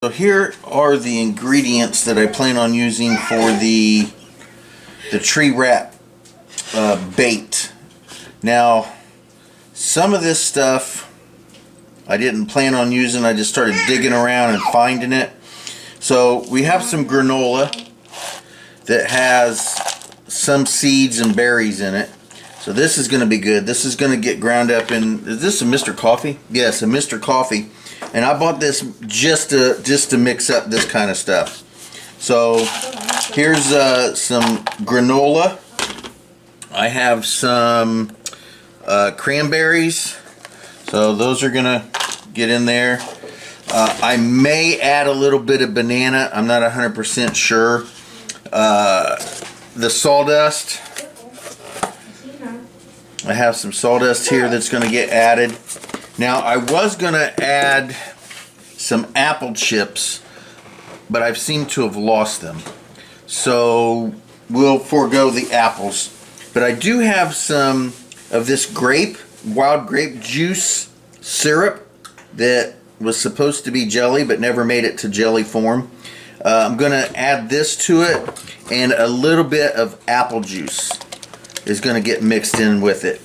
So here are the ingredients that I plan on using for the tree wrap bait. Now, some of this stuff I didn't plan on using. I just started digging around and finding it. So we have some granola that has some seeds and berries in it. So this is going to be good. This is going to get ground up in, is this a Mr. Coffee? Yes, a Mr. Coffee. And I bought this just to mix up this kind of stuff. So here's some granola. I have some cranberries. So those are gonna get in there. I may add a little bit of banana. I'm not 100% sure. The sawdust. I have some sawdust here that's gonna get added. Now, I was going to add some apple chips, but I've seemed to have lost them. So, we'll forego the apples. But I do have some of this wild grape juice syrup that was supposed to be jelly, but never made it to jelly form. I'm going to add this to it, and a little bit of apple juice is going to get mixed in with it.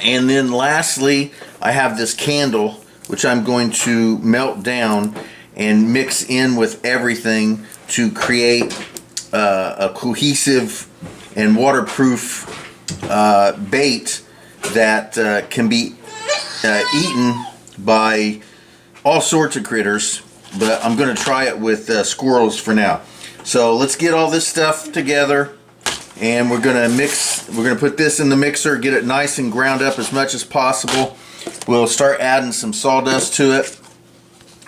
And then lastly, I have this candle, which I'm going to melt down and mix in with everything to create a cohesive and waterproof bait that can be eaten by all sorts of critters. But I'm going to try it with squirrels for now. So let's get all this stuff together. And we're gonna put this in the mixer, get it nice and ground up as much as possible. We'll start adding some sawdust to it,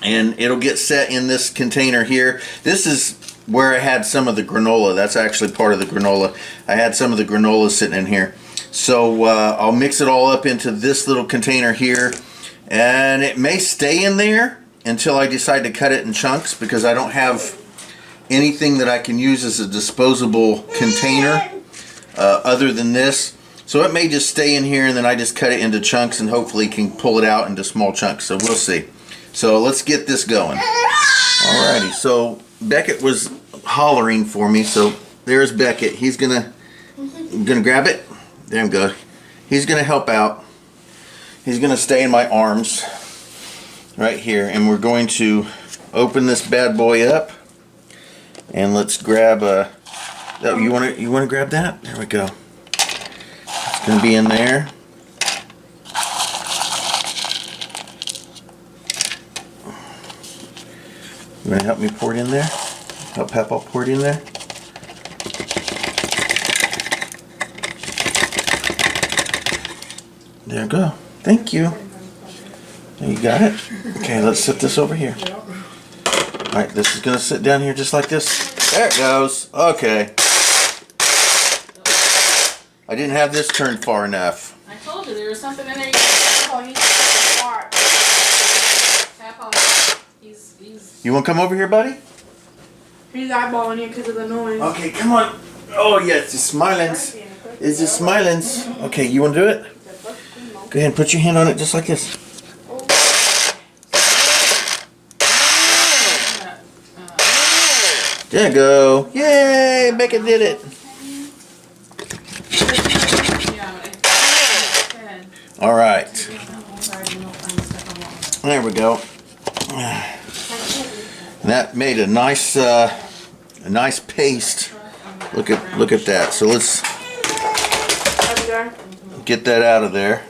and it'll get set in this container here. This is where I had some of the granola. That's actually part of the granola. I had some of the granola sitting in here. So I'll mix it all up into this little container here, and it may stay in there until I decide to cut it in chunks, because I don't have anything that I can use as a disposable container other than this. So it may just stay in here, and then I just cut it into chunks and hopefully can pull it out into small chunks. So we'll see. So let's get this going. Alrighty, so Beckett was hollering for me. So there's Beckett. He's gonna grab it. There we go. He's gonna help out. He's gonna stay in my arms right here, and we're going to open this bad boy up. And let's grab a. Oh, you want to grab that? There we go. It's gonna be in there. You want to help me pour it in there? Help Papa pour it in there. There we go. Thank you. You got it. Okay, let's set this over here. Alright, this is going to sit down here just like this. There it goes. Okay. I didn't have this turned far enough. I told you there was something in there. You want to come over here, buddy? He's eyeballing you because of the noise. Okay, come on. Oh, yeah, it's just smilins. It's just smilins. Okay, you want to do it? Go ahead and put your hand on it just like this. There you go. Yay! Beckett did it. All right. There we go. That made a nice paste. Look at that. So let's get that out of there.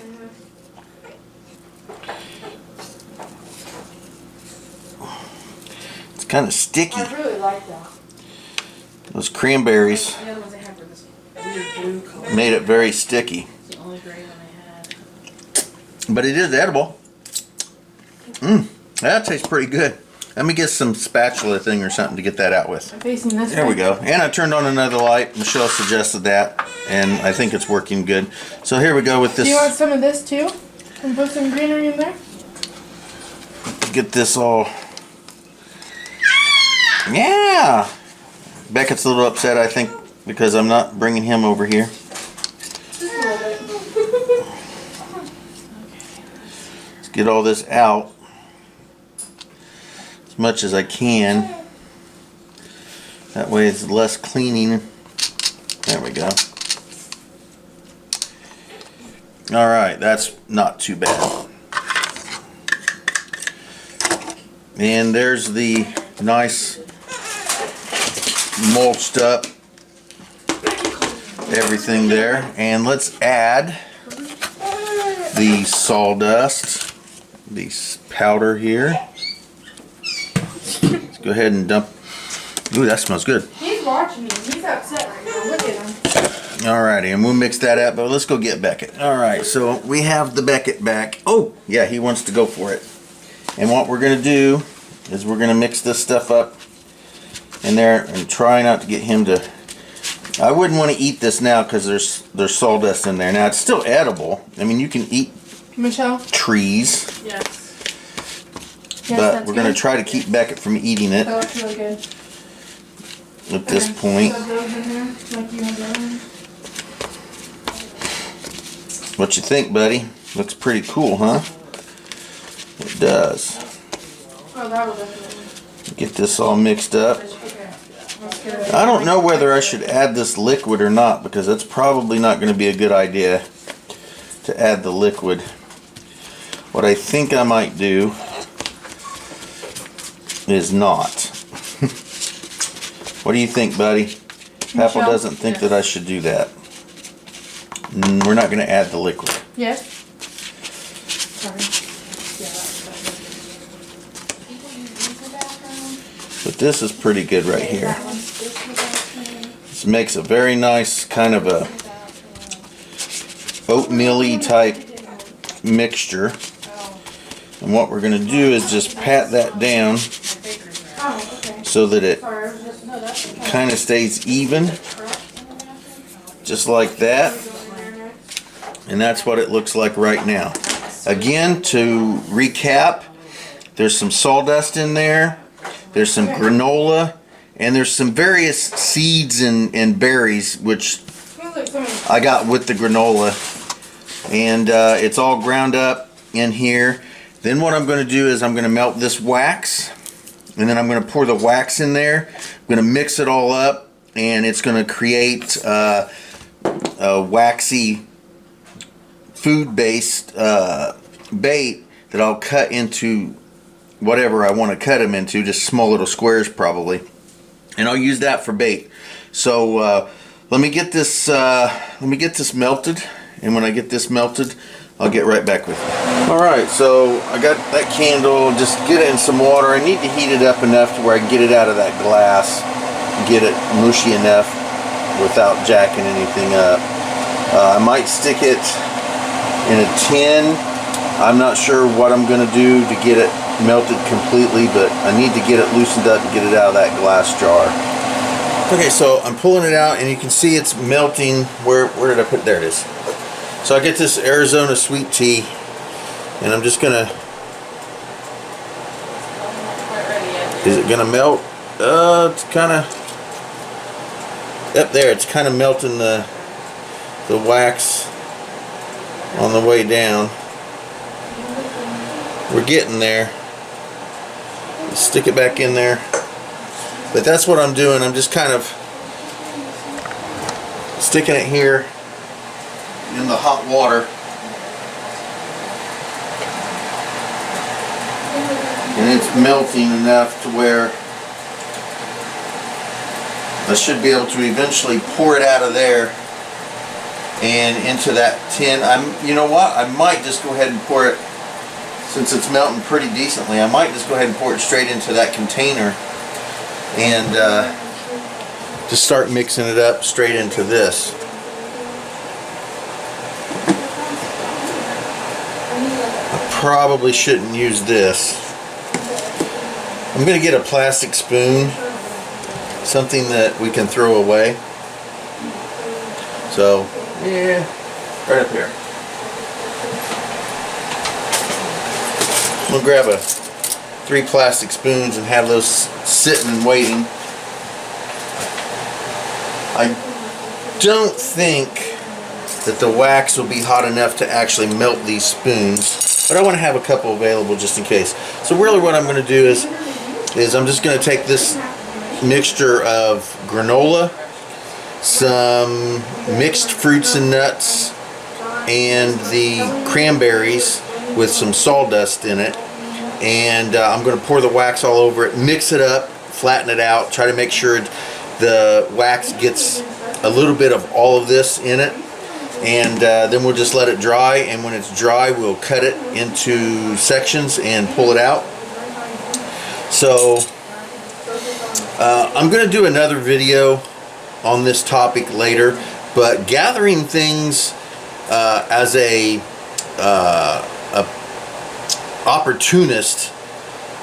It's kind of sticky. I really like that. Those cranberries made it very sticky. But it is edible. That tastes pretty good. Let me get some spatula thing or something to get that out with. I'm facing this way. There we go. And I turned on another light. Michelle suggested that, and I think it's working good. So here we go with this. Do you want some of this too? And put some greenery in there? Get this all. Yeah! Beckett's a little upset, I think, because I'm not bringing him over here. Just a little bit. Let's get all this out. much as I can. That way it's less cleaning. There we go. Alright, that's not too bad. And there's the nice mulched up everything there. And let's add the sawdust, the powder here. Let's go ahead and dump. Ooh, that smells good. He's watching me. He's upset right now. Look at him. Alrighty, and we'll mix that up, but let's go get Beckett. Alright, so we have the Beckett back. Oh, yeah, he wants to go for it. And what we're going to do is we're going to mix this stuff up in there and try not to get him to... I wouldn't want to eat this now because there's sawdust in there. Now, it's still edible. I mean, you can eat Michelle? trees. Yes. But we're going to try to keep Beckett from eating it That looks really good. at this point. So those in there, like you have those. What you think, buddy? Looks pretty cool, huh? It does. Oh, that will definitely. Get this all mixed up. Okay. Let's get it. I don't know whether I should add this liquid or not, because that's probably not going to be a good idea to add the liquid. What I think I might do is not. What do you think, buddy? Apple doesn't think that I should do that. We're not going to add the liquid. Yes. Sorry. But this is pretty good right here. This makes a very nice kind of a oatmeal-y type mixture. And what we're going to do is just pat that down so that it kind of stays even. Just like that. And that's what it looks like right now. Again, to recap, there's some sawdust in there. There's some granola, and there's some various seeds and berries, which I got with the granola. And it's all ground up in here. Then what I'm going to do is I'm going to melt this wax, and then I'm going to pour the wax in there. I'm going to mix it all up, and it's going to create a waxy food-based bait that I'll cut into whatever I want to cut them into, just small little squares probably, and I'll use that for bait. So let me get this melted, and when I get this melted, I'll get right back with you. Alright, so I got that candle, just get it in some water. I need to heat it up enough to where I can get it out of that glass, get it mushy enough without jacking anything up. I might stick it in a tin. I'm not sure what I'm going to do to get it melted completely, but I need to get it loosened up and get it out of that glass jar. Okay, so I'm pulling it out, and you can see it's melting. Where did I put it? There it is. So I get this Arizona sweet tea, and I'm just gonna... Is it gonna melt? It's kind of... Up there, it's kind of melting the wax on the way down. We're getting there. Stick it back in there. But that's what I'm doing. I'm just kind of sticking it here in the hot water. And it's melting enough to where I should be able to eventually pour it out of there and into that tin. You know what? I might just go ahead and pour it, since it's melting pretty decently, I might just go ahead and pour it straight into that container and just start mixing it up straight into this. I probably shouldn't use this. I'm going to get a plastic spoon, something that we can throw away. So, yeah, right up here. I'm going to grab 3 plastic spoons and have those sitting and waiting. I don't think that the wax will be hot enough to actually melt these spoons, but I want to have a couple available just in case. So really what I'm going to do is is I'm just going to take this mixture of granola, some mixed fruits and nuts, and the cranberries with some sawdust in it, and I'm going to pour the wax all over it, mix it up, flatten it out, try to make sure the wax gets a little bit of all of this in it, and then we'll just let it dry, and when it's dry we'll cut it into sections and pull it out. So I'm going to do another video on this topic later, but gathering things as a opportunist,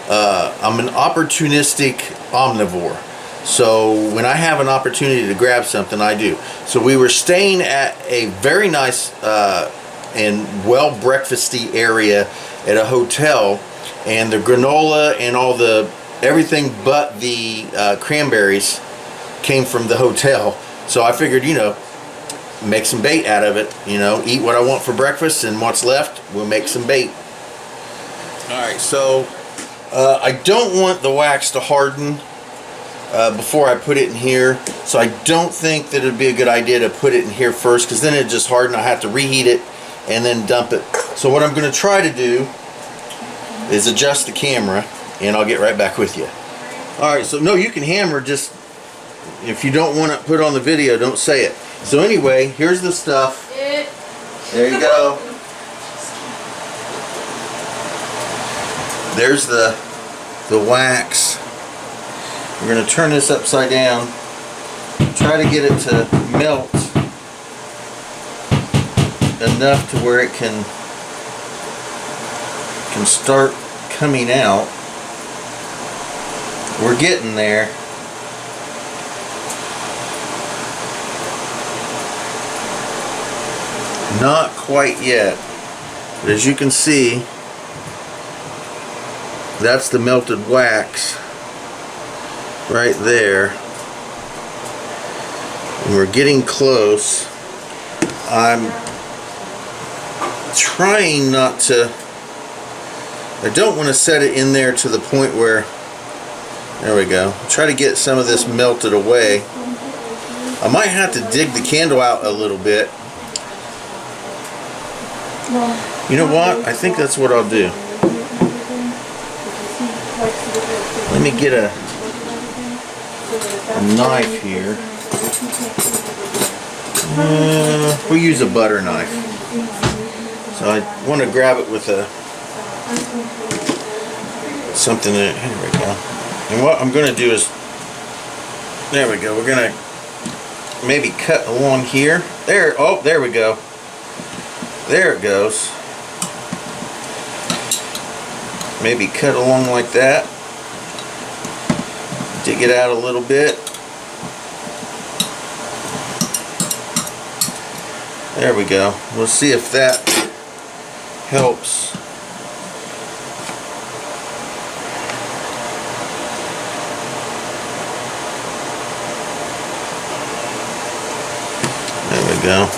I'm an opportunistic omnivore. So when I have an opportunity to grab something, I do. So we were staying at a very nice and well breakfasty area at a hotel, and the granola and all the everything but the cranberries came from the hotel. So I figured, you know, make some bait out of it, you know, eat what I want for breakfast, and what's left we'll make some bait. Alright, so I don't want the wax to harden before I put it in here, so I don't think that it'd be a good idea to put it in here first, because then it'd just harden. I have to reheat it and then dump it. So what I'm going to try to do is adjust the camera, and I'll get right back with you. Alright, so no, you can hammer, just if you don't want to put it on the video, don't say it. So anyway, here's the stuff. There you go. There's the wax. We're going to turn this upside down, try to get it to melt enough to where it can start coming out. We're getting there. Not quite yet, but as you can see, that's the melted wax right there, and we're getting close. I'm trying not to, I don't want to set it in there to the point where, there we go, try to get some of this melted away. I might have to dig the candle out a little bit. You know what? I think that's what I'll do. Let me get a knife here. We'll use a butter knife. So I want to grab it with something in it. Here we go. And what I'm going to do is, there we go. We're going to maybe cut along here. There. Oh, there we go. There it goes. Maybe cut along like that. Dig it out a little bit. There we go. We'll see if that helps. There we go.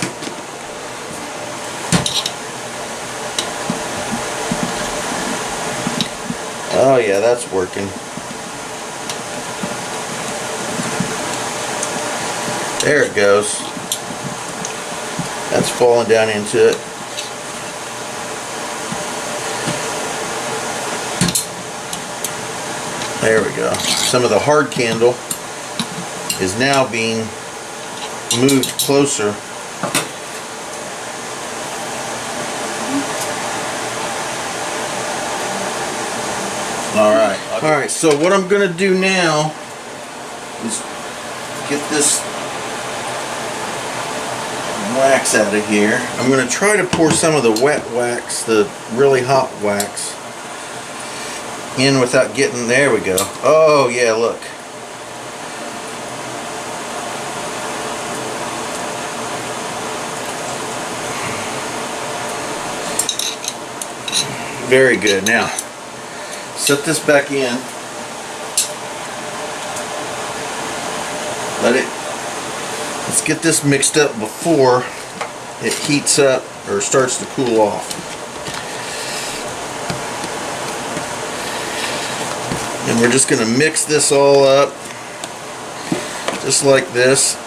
Oh yeah, that's working. There it goes. That's falling down into it. There we go. Some of the hard candle is now being moved closer. Alright, so what I'm going to do now is get this wax out of here. I'm going to try to pour some of the wet wax, the really hot wax, in without getting, there we go. Oh yeah, look. Very good. Now, set this back in. Let's get this mixed up before it heats up or starts to cool off. And we're just going to mix this all up just like this.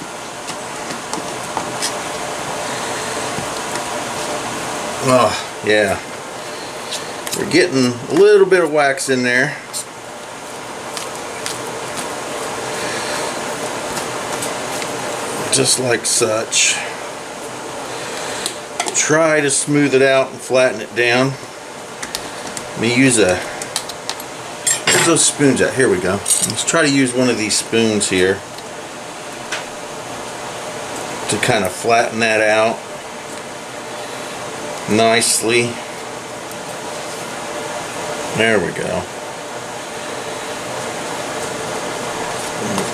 Oh, yeah. We're getting a little bit of wax in there. Just like such. Try to smooth it out and flatten it down. Let me use a... Where's those spoons at? Here we go. Let's try to use one of these spoons here to kind of flatten that out nicely. There we go.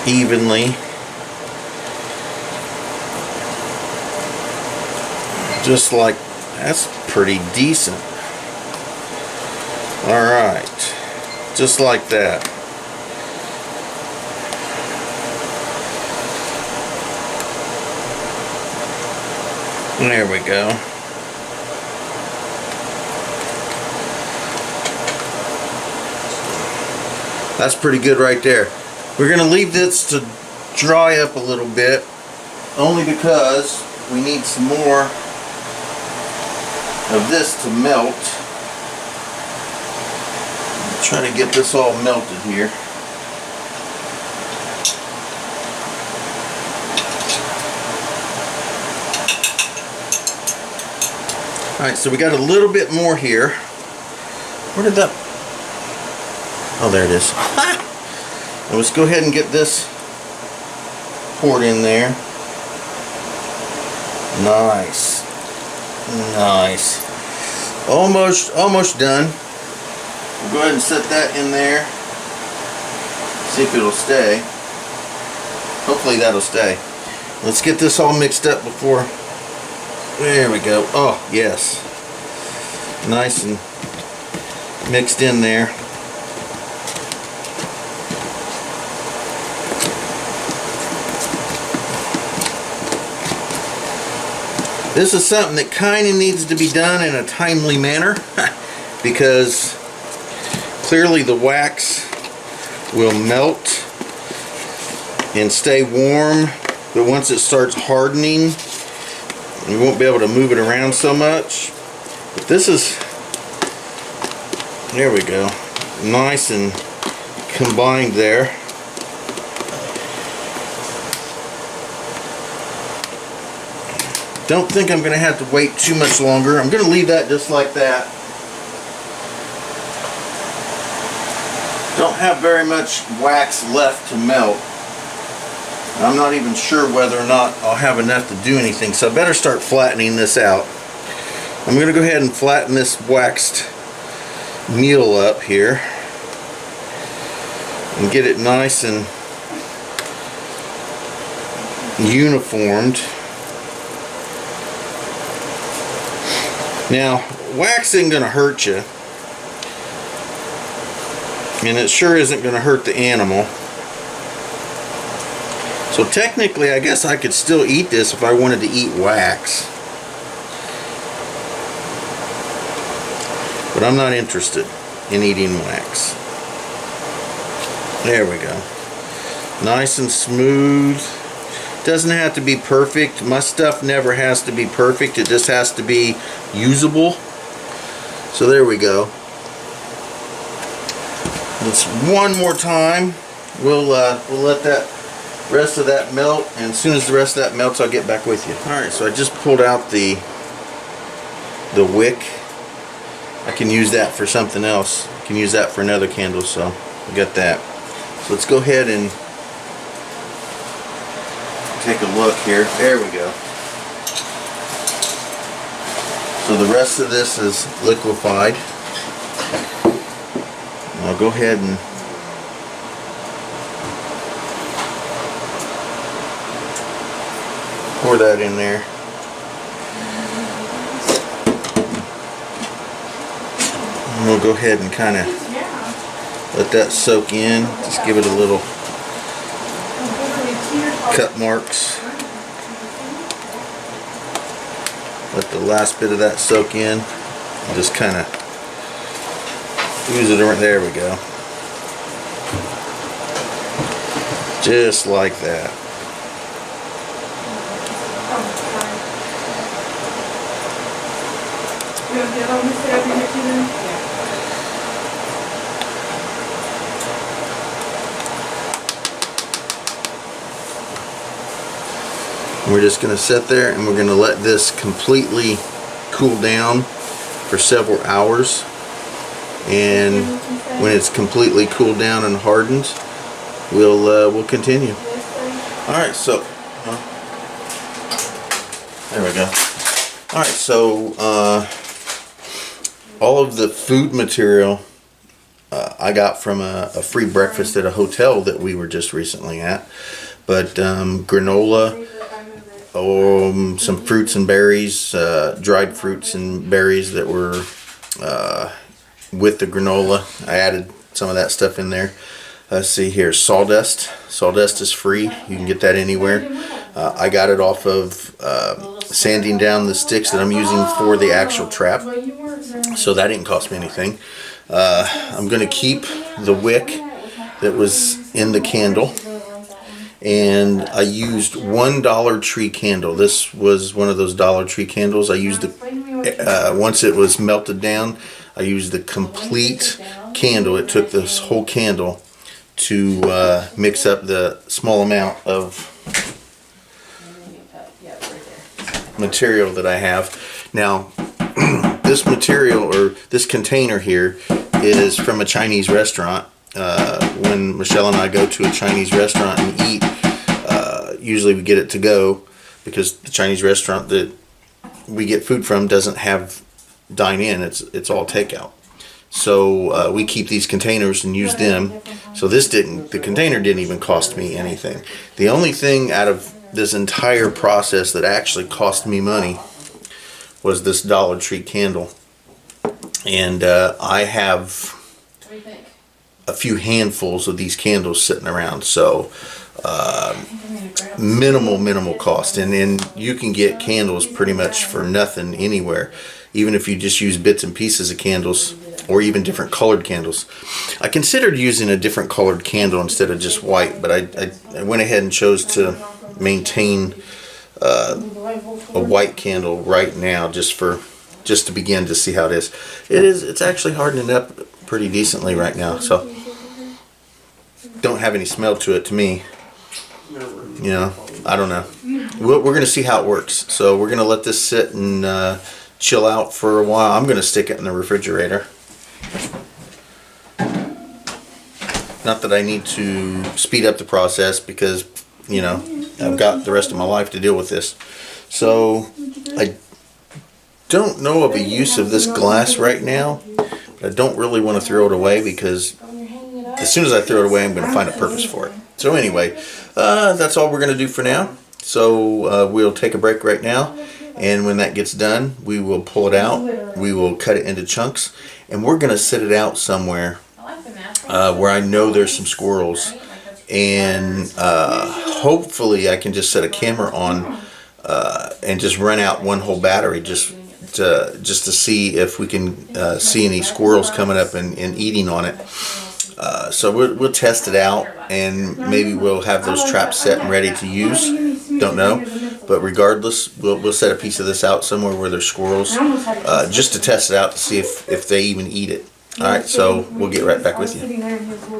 Evenly. Just like, that's pretty decent. Alright. Just like that. There we go. That's pretty good right there. We're going to leave this to dry up a little bit, only because we need some more of this to melt. Try to get this all melted here. Alright, so we got a little bit more here. Where did that... Oh, there it is. Now let's go ahead and get this poured in there. Nice. Nice. Almost done. We'll go ahead and set that in there. See if it'll stay. Hopefully that'll stay. Let's get this all mixed up before... There we go. Oh, yes. Nice and mixed in there. This is something that kind of needs to be done in a timely manner because clearly the wax will melt and stay warm, but once it starts hardening, you won't be able to move it around so much. But this is, there we go, nice and combined there. Don't think I'm going to have to wait too much longer. I'm going to leave that just like that. Don't have very much wax left to melt. I'm not even sure whether or not I'll have enough to do anything, so I better start flattening this out. I'm going to go ahead and flatten this waxed meal up here and get it nice and uniformed. Now, wax isn't going to hurt you, and it sure isn't going to hurt the animal. So technically, I guess I could still eat this if I wanted to eat wax. But I'm not interested in eating wax. There we go. Nice and smooth. Doesn't have to be perfect. My stuff never has to be perfect. It just has to be usable. So there we go. Let's one more time. We'll let that rest of that melt, and as soon as the rest of that melts, I'll get back with you. All right, so I just pulled out the wick. I can use that for something else. I can use that for another candle, so I got that. So let's go ahead and take a look here. There we go. So the rest of this is liquefied. I'll go ahead and pour that in there. And we'll go ahead and kind of let that soak in. Just give it a little cut marks. Let the last bit of that soak in. And just kind of ooze it around. There we go. Just like that. Oh, sorry. You want the other one to sit up in here too then? Yeah. We're just going to sit there and we're going to let this completely cool down for several hours. And when it's completely cooled down and hardened, we'll continue. All right, so there we go. All right, so all of the food material I got from a free breakfast at a hotel that we were just recently at. But granola, some fruits and berries, dried fruits and berries that were with the granola. I added some of that stuff in there. Let's see here, sawdust. Sawdust is free. You can get that anywhere. I got it off of sanding down the sticks that I'm using for the actual trap. So that didn't cost me anything. I'm going to keep the wick that was in the candle. And I used one Dollar Tree candle. This was one of those Dollar Tree candles. I used the once it was melted down, I used the complete candle. It took this whole candle to mix up the small amount of material that I have. Now, this material or this container here is from a Chinese restaurant. When Michelle and I go to a Chinese restaurant and eat, usually we get it to go because the Chinese restaurant that we get food from doesn't have dine-in. It's all takeout. So we keep these containers and use them. So the container didn't even cost me anything. The only thing out of this entire process that actually cost me money was this Dollar Tree candle. And I have a few handfuls of these candles sitting around, so minimal cost, and then you can get candles pretty much for nothing anywhere, even if you just use bits and pieces of candles or even different colored candles. I considered using a different colored candle instead of just white, but I went ahead and chose to maintain a white candle right now just to begin to see how it is. It's actually hardening up pretty decently right now, so don't have any smell to it to me. You know, I don't know. We're going to see how it works. So we're going to let this sit and chill out for a while. I'm going to stick it in the refrigerator. Not that I need to speed up the process because, you know, I've got the rest of my life to deal with this. So I don't know of a use of this glass right now. I don't really want to throw it away because as soon as I throw it away, I'm going to find a purpose for it. So anyway, that's all we're going to do for now. So we'll take a break right now. And when that gets done, we will pull it out. We will cut it into chunks. And we're going to set it out somewhere where I know there's some squirrels. And hopefully I can just set a camera on and just run out one whole battery just to see if we can see any squirrels coming up and eating on it. So we'll test it out, and maybe we'll have those traps set and ready to use. Don't know, but regardless, we'll set a piece of this out somewhere where there's squirrels, just to test it out to see if they even eat it. All right, so we'll get right back with you.